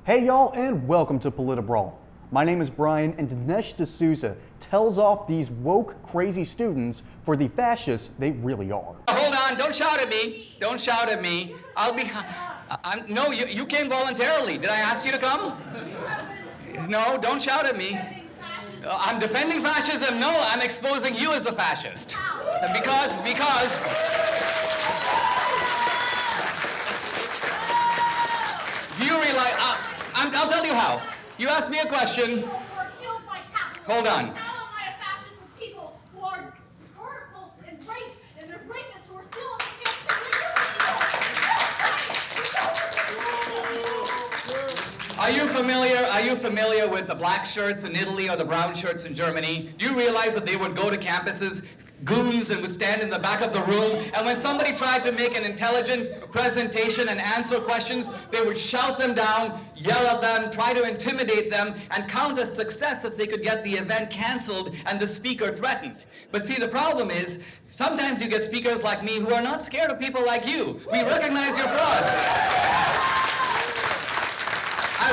Hey y'all, and welcome to PolitiBrawl. My name is Brian, and Dinesh D'Souza tells off these woke, crazy students for the fascists they really are. Hold on, don't shout at me. Don't shout at me. No, you came voluntarily. Did I ask you to come? No, don't shout at me. I'm defending fascism. No, I'm exposing you as a fascist. Because, do you realize, I'll tell you how. You asked me a question. Hold on. How am I a fascist with people who are hurtful and raped, and there's rapists who are still in the camp? Are you familiar with the black shirts in Italy or the brown shirts in Germany? Do you realize that they would go to campuses, goons, and would stand in the back of the room, and when somebody tried to make an intelligent presentation and answer questions, they would shout them down, yell at them, try to intimidate them, and count as success if they could get the event canceled and the speaker threatened. But see, the problem is, sometimes you get speakers like me who are not scared of people like you. We recognize your frauds. I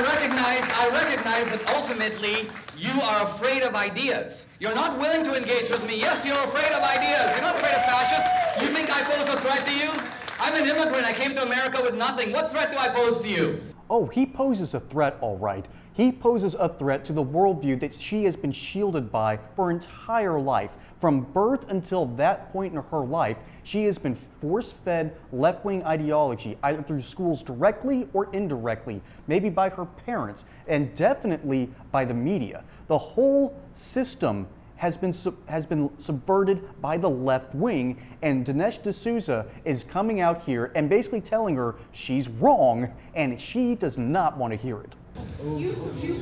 recognize that ultimately you are afraid of ideas. You're not willing to engage with me. Yes, you're afraid of ideas. You're not afraid of fascists. You think I pose a threat to you? I'm an immigrant. I came to America with nothing. What threat do I pose to you? Oh, he poses a threat, all right. He poses a threat to the worldview that she has been shielded by for her entire life. From birth until that point in her life, she has been force-fed left-wing ideology, either through schools directly or indirectly, maybe by her parents, and definitely by the media. The whole system has been subverted by the left wing, and Dinesh D'Souza is coming out here and basically telling her she's wrong, and she does not want to hear it. You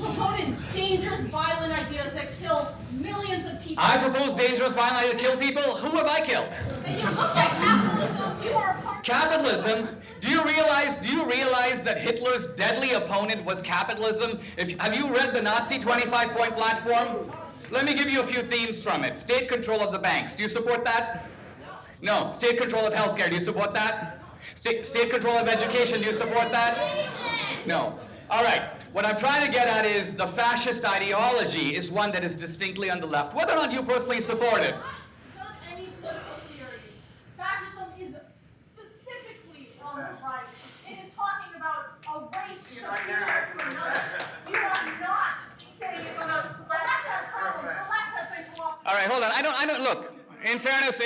promoted dangerous, violent ideas that kill millions of people. I propose dangerous, violent ideas that kill people? Who have I killed? And you look at capitalism. You are a part Capitalism? Do you realize that Hitler's deadly opponent was capitalism? Have you read the Nazi 25-point platform? Let me give you a few themes from it. State control of the banks. Do you support that? No. State control of healthcare. Do you support that? State control of education. Do you support that? No. All right. What I'm trying to get at is the fascist ideology is one that is distinctly on the left. Whether or not you personally support it. Not any political theory. Fascism is specifically on the right. It is talking about a race superior to another. You are not saying it's about the left has problems. The left has been co-opted. All right, hold on. I don't look. In fairness,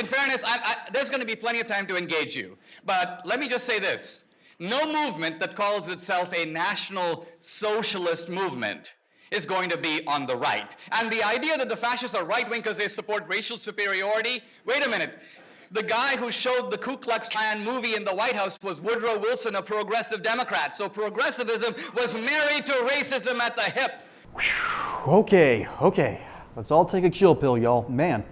there's going to be plenty of time to engage you. But let me just say this. No movement that calls itself a national socialist movement is going to be on the right. And the idea that the fascists are right-wing because they support racial superiority, wait a minute. The guy who showed the Ku Klux Klan movie in the White House was Woodrow Wilson, a progressive Democrat. So progressivism was married to racism at the hip. Okay. Let's all take a chill pill, y'all. Man,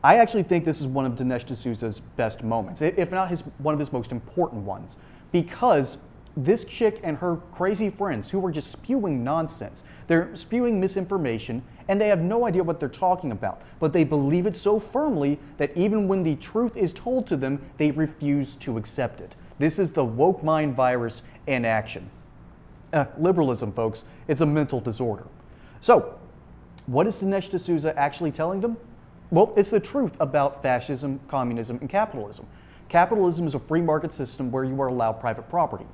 I actually think this is one of Dinesh D'Souza's best moments, if not one of his most important ones, because this chick and her crazy friends who are just spewing nonsense, they're spewing misinformation, and they have no idea what they're talking about, but they believe it so firmly that even when the truth is told to them, they refuse to accept it. This is the woke mind virus in action. Liberalism, folks, it's a mental disorder. So, what is Dinesh D'Souza actually telling them? Well, it's the truth about fascism, communism, and capitalism. Capitalism is a free market system where you are allowed private property.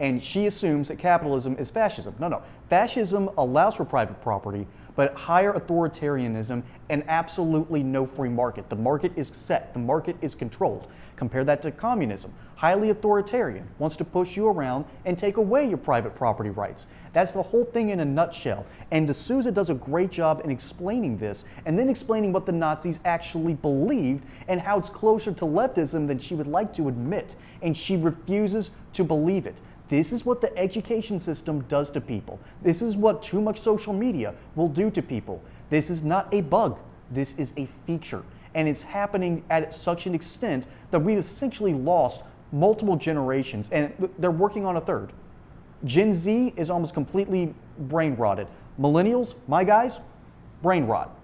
And she assumes that capitalism is fascism. No. Fascism allows for private property, but higher authoritarianism and absolutely no free market. The market is set. The market is controlled. Compare that to communism. Highly authoritarian, wants to push you around and take away your private property rights. That's the whole thing in a nutshell. And D'Souza does a great job in explaining this and then explaining what the Nazis actually believed and how it's closer to leftism than she would like to admit. And she refuses to believe it. This is what the education system does to people. This is what too much social media will do to people. This is not a bug. This is a feature. And it's happening at such an extent that we've essentially lost multiple generations, and they're working on a third. Gen Z is almost completely brain rotted. Millennials, my guys, brain rot.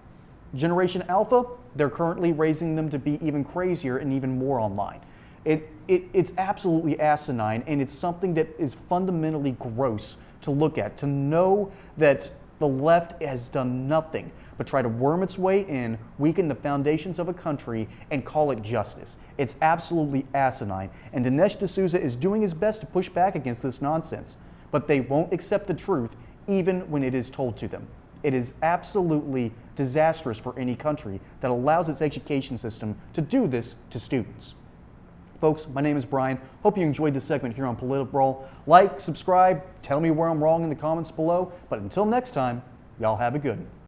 Generation Alpha, they're currently raising them to be even crazier and even more online. It's absolutely asinine, and it's something that is fundamentally gross to look at, to know that the left has done nothing but try to worm its way in, weaken the foundations of a country, and call it justice. It's absolutely asinine, and Dinesh D'Souza is doing his best to push back against this nonsense, but they won't accept the truth even when it is told to them. It is absolutely disastrous for any country that allows its education system to do this to students. Folks, my name is Brian. Hope you enjoyed this segment here on PolitiBrawl. Like, subscribe, tell me where I'm wrong in the comments below. But until next time, y'all have a good one.